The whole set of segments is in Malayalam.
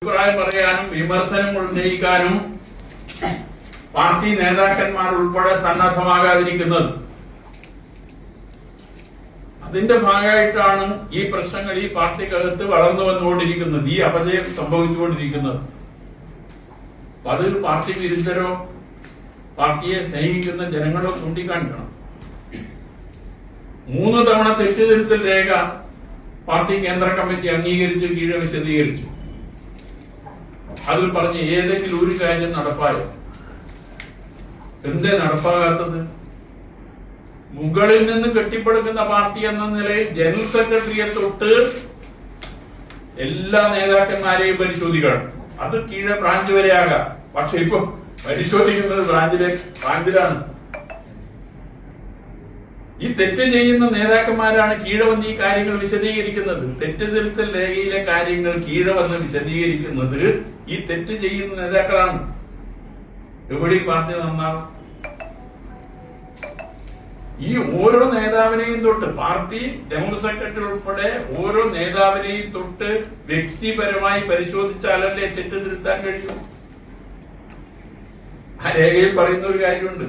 അഭിപ്രായം പറയാനും വിമർശനം ഉന്നയിക്കാനും പാർട്ടി നേതാക്കന്മാർ ഉൾപ്പെടെ സന്നദ്ധമാകാതിരിക്കുന്നത്. അതിന്റെ ഭാഗമായിട്ടാണ് ഈ പ്രശ്നങ്ങൾ ഈ പാർട്ടിക്കകത്ത് വളർന്നു വന്നുകൊണ്ടിരിക്കുന്നത്, ഈ അപജയം സംഭവിച്ചുകൊണ്ടിരിക്കുന്നത്. അത് പാർട്ടി വിരുദ്ധരോ പാർട്ടിയെ സ്നേഹിക്കുന്ന ജനങ്ങളോ ചൂണ്ടിക്കാണിക്കണം. 3 തവണ തെറ്റുതിരുത്തൽ രേഖ പാർട്ടി കേന്ദ്ര കമ്മിറ്റി അംഗീകരിച്ച് കീഴെ വിശദീകരിച്ചു. അതിൽ പറഞ്ഞ് ഏതെങ്കിലും ഒരു കാര്യം നടപ്പായോ? എന്തേ നടപ്പാകാത്തത്? മുകളിൽ നിന്ന് കെട്ടിപ്പടുക്കുന്ന പാർട്ടി എന്ന നിലയിൽ ജനറൽ സെക്രട്ടറിയെ തൊട്ട് എല്ലാ നേതാക്കന്മാരെയും പരിശോധിക്കണം. അത് കീഴെ ബ്രാഞ്ച് വരെ ആകാം. പക്ഷെ ഇപ്പൊ പരിശോധിക്കുന്നത് ബ്രാഞ്ചിലാണ്. ഈ തെറ്റ് ചെയ്യുന്ന നേതാക്കന്മാരാണ് കീഴെ വന്ന് ഈ കാര്യങ്ങൾ വിശദീകരിക്കുന്നത്. തെറ്റ് തിരുത്തൽ രേഖയിലെ കാര്യങ്ങൾ കീഴെ വന്ന് വിശദീകരിക്കുന്നത് ഈ തെറ്റ് ചെയ്യുന്ന നേതാക്കളാണ്. എവിടെ പാർട്ടി നന്നാവും? ഈ ഓരോ നേതാവിനെയും തൊട്ട് പാർട്ടി ജനറൽ സെക്രട്ടറി ഉൾപ്പെടെ ഓരോ നേതാവിനെയും തൊട്ട് വ്യക്തിപരമായി പരിശോധിച്ചാലല്ലേ തെറ്റ് തിരുത്താൻ കഴിയൂ. ആ രേഖയിൽ പറയുന്ന ഒരു കാര്യമുണ്ട്.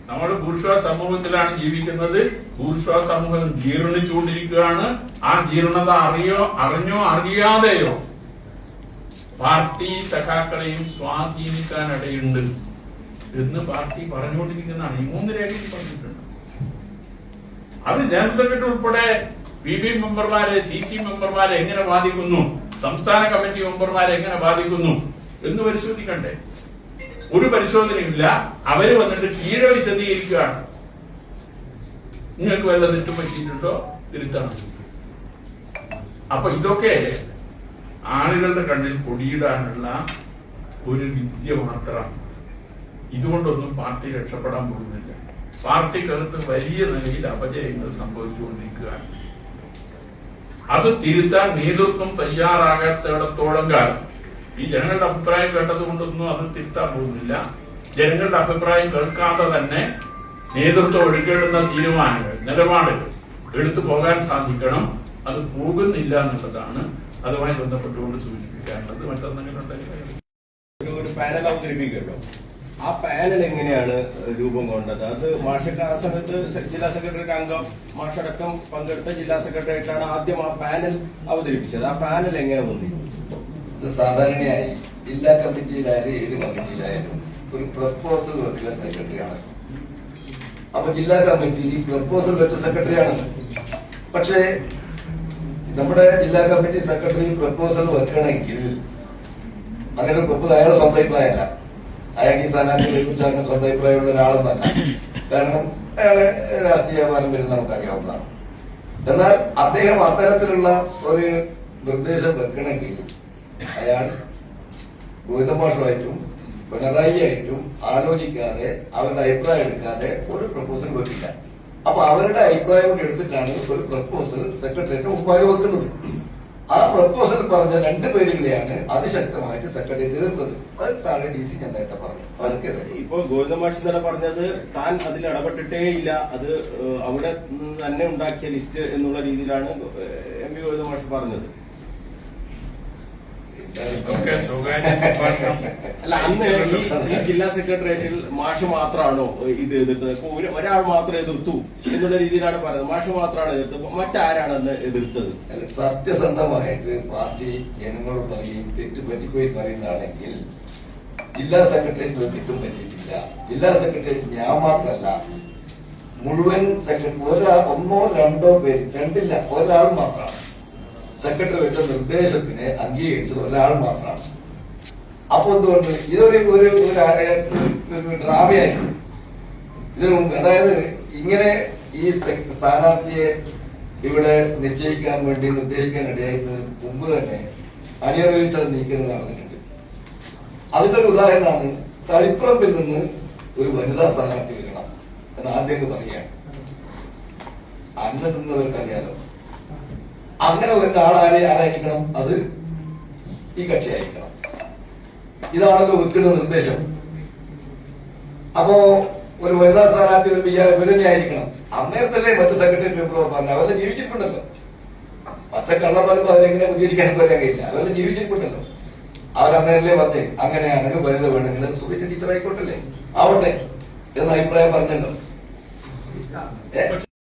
നമ്മൾ ബൂർഷ്വാ സമൂഹത്തിലാണ് ജീവിക്കുന്നത്. ബൂർഷ്വാ സമൂഹം ജീർണിച്ചുകൊണ്ടിരിക്കുകയാണ്. ആ ജീർണത അറിഞ്ഞോ അറിയാതെയോ പാർട്ടി സഖാക്കളെയും സ്വാധീനിക്കാനിടയുണ്ട് എന്ന് പാർട്ടി പറഞ്ഞുകൊണ്ടിരിക്കുന്നതാണ്. ഈ 3 രേഖയിൽ പറഞ്ഞിട്ടുണ്ട്. അത് ജനറൽ സെക്രട്ടറി ഉൾപ്പെടെ PB മെമ്പർമാരെ, CC മെമ്പർമാരെ എങ്ങനെ ബാധിക്കുന്നു, സംസ്ഥാന കമ്മിറ്റി മെമ്പർമാരെ എങ്ങനെ ബാധിക്കുന്നു എന്ന് പരിശോധിക്കണ്ടേ? ഒരു പരിശോധനയില്ല. അവര് വന്നിട്ട് കീഴെ വിശദീകരിക്കുകയാണ്. നിങ്ങൾക്ക് വല്ല തെറ്റും പറ്റിയിട്ടുണ്ടോ, തിരുത്തണം. അപ്പൊ ഇതൊക്കെ ആളുകളുടെ കണ്ണിൽ പൊടിയിടാനുള്ള ഒരു വിദ്യ മാത്രമാണ്. ഇതുകൊണ്ടൊന്നും പാർട്ടി രക്ഷപ്പെടാൻ പോകുന്നില്ല. പാർട്ടിക്കകത്ത് വലിയ നിലയിൽ അപജയങ്ങൾ സംഭവിച്ചുകൊണ്ടിരിക്കുകയാണ്. അത് തിരുത്താൻ നേതൃത്വം തയ്യാറാകാത്തിടത്തോളം കാലം ഈ ജനങ്ങളുടെ അഭിപ്രായം കേട്ടത് കൊണ്ടൊന്നും അത് തിരുത്താൻ പോകുന്നില്ല. ജനങ്ങളുടെ അഭിപ്രായം കേൾക്കാതെ തന്നെ നേതൃത്വം എടുക്കേണ്ടുന്ന തീരുമാനങ്ങൾ, നിലപാടുകൾ എടുത്തു പോകാൻ സാധിക്കണം. അത് പോകുന്നില്ല എന്നുള്ളതാണ് അതുമായി ബന്ധപ്പെട്ടുകൊണ്ട് സൂചിപ്പിക്കാനുള്ളത്. മറ്റൊന്നെങ്കിലും ഒരു പാനൽ അവതരിപ്പിക്കുമല്ലോ, ആ പാനൽ എങ്ങനെയാണ് രൂപം കൊണ്ടത്? അത് മാഷൊക്കെ ആ സമയത്ത് ജില്ലാ സെക്രട്ടറിയുടെ അംഗം മാഷടക്കം പങ്കെടുത്ത ജില്ലാ സെക്രട്ടറിയായിട്ടാണ് ആദ്യം ആ പാനൽ അവതരിപ്പിച്ചത്. ആ പാനൽ എങ്ങനെ വന്നു? ഇത് സാധാരണയായി ജില്ലാ കമ്മിറ്റിയിലായാലും ഏത് കമ്മിറ്റിയിലായാലും ഒരു പ്രപ്പോസൽ വെക്കുന്ന സെക്രട്ടറിയാണ്. അപ്പൊ ജില്ലാ കമ്മിറ്റി പ്രപ്പോസൽ വെച്ച സെക്രട്ടറിയാണ്. പക്ഷേ നമ്മുടെ ജില്ലാ കമ്മിറ്റി സെക്രട്ടറി പ്രപ്പോസൽ വെക്കണമെങ്കിൽ അങ്ങനെ ഒരു പ്രപ്പോസൽ അയാളെ സ്വന്തം അഭിപ്രായമല്ല. അയാൾക്ക് ഈ സ്ഥാനാർത്ഥികളെ കുറിച്ച് അങ്ങനെ സ്വന്തം അഭിപ്രായമുള്ള ഒരാളെന്നല്ല. കാരണം അയാളെ രാഷ്ട്രീയ പാരമ്പര്യം നമുക്കറിയാവുന്നതാണ്. എന്നാൽ അദ്ദേഹം അത്തരത്തിലുള്ള ഒരു നിർദ്ദേശം വെക്കണമെങ്കിൽ അയാൾ ഗോവിന്ദമാഷുമായിട്ടും പിണറായി ആയിട്ടും ആലോചിക്കാതെ അവരുടെ അഭിപ്രായം എടുക്കാതെ ഒരു പ്രപ്പോസൽ വെക്കില്ല. അപ്പൊ അവരുടെ അഭിപ്രായം കൂടി എടുത്തിട്ടാണ് ഒരു പ്രപ്പോസൽ സെക്രട്ടറിയേറ്റ് മുമ്പാകെ വെക്കുന്നത്. ആ പ്രപ്പോസൽ പറഞ്ഞ 2 പേരുകളെയാണ് അതിശക്തമായിട്ട് സെക്രട്ടറിയേറ്റ് എതിർത്തത്. അതാണ് DC ഞാൻ നേരത്തെ പറഞ്ഞു. അതൊക്കെ ഇപ്പൊ ഗോവിന്ദമാഷ് തന്നെ പറഞ്ഞത് താൻ അതിൽ ഇടപെട്ടിട്ടേ ഇല്ല, അത് അവിടെ തന്നെ ഉണ്ടാക്കിയ ലിസ്റ്റ് എന്നുള്ള രീതിയിലാണ് MP ഗോവിന്ദമാഷ് പറഞ്ഞത്. അല്ല, അന്ന് ഈ ജില്ലാ സെക്രട്ടേറിയറ്റിൽ മാഷ് മാത്രമാണോ ഇത് എതിർത്തത്? ഒരാൾ മാത്രം എതിർത്തു എന്നുള്ള രീതിയിലാണ് പറയുന്നത്. മാഷ് മാത്രമാണ് എതിർത്തത്, മറ്റാരാണ് അന്ന് എതിർത്തത്? സത്യസന്ധമായിട്ട് പാർട്ടി ജനങ്ങളോട് പറയുകയും തെറ്റുപറ്റിപ്പോയി പറയുന്നതാണെങ്കിൽ ജില്ലാ സെക്രട്ടറിക്ക് തെറ്റും പറ്റിയിട്ടില്ല. ജില്ലാ സെക്രട്ടറി ഞാൻ മാത്രമല്ല, മുഴുവൻ സെക്രട്ടറി ഒന്നോ രണ്ടോ പേര്, രണ്ടില്ല, ഒരാൾ മാത്രമാണ് സെക്രട്ടറി വെച്ച നിർദ്ദേശത്തിന് അംഗീകരിച്ചത്, ഒരാൾ മാത്രമാണ്. അപ്പൊ എന്തുകൊണ്ട് ഇതൊരു ഡ്രാമയായിരുന്നു ഇതിനു മുമ്പ്? അതായത് ഇങ്ങനെ ഈ സ്ഥാനാർത്ഥിയെ ഇവിടെ നിശ്ചയിക്കാൻ വേണ്ടി നിർദ്ദേശിക്കാൻ ഇടയായിരുന്നതിന് മുമ്പ് തന്നെ അണിയറിയിച്ച നീക്കങ്ങൾ നടന്നിട്ടുണ്ട്. അതിന്റെ ഒരു ഉദാഹരണമാണ് തളിപ്പറമ്പിൽ നിന്ന് ഒരു വനിതാ സ്ഥാനാർത്ഥി വരണം എന്ന് ആദ്യം പറയുകയാണ്. അന്ന് നിന്നവർക്കറിയാലോ, അങ്ങനെ വരുന്ന ആരായിരിക്കണം? അത് ഈ കക്ഷിയായിരിക്കണം. ഇതാണല്ലോ വെക്കുന്ന നിർദ്ദേശം. അപ്പോ ഒരു വനിതാ സ്ഥാനാർത്ഥി ഇവരെന്നെ ആയിരിക്കണം. അന്നേരത്തല്ലേ മറ്റു സെക്രട്ടറി മെമ്പർ പറഞ്ഞു അവരെല്ലാം ജീവിച്ചിട്ടുണ്ടല്ലോ. പച്ചക്കള്ളം പറയുമ്പോൾ അവരെങ്ങനെ പ്രതികരിക്കാനൊക്കെ പറയാൻ കഴിയില്ല. അവരെല്ലാം ജീവിച്ചിട്ടുണ്ടല്ലോ. അവരന്നേരല്ലേ പറഞ്ഞേ അങ്ങനെയാണെങ്കിൽ വനിത വേണമെങ്കിൽ സുഖിന്റെ ടീച്ചർ ആയിക്കോട്ടല്ലേ ആവട്ടെ എന്ന അഭിപ്രായം പറഞ്ഞല്ലോ.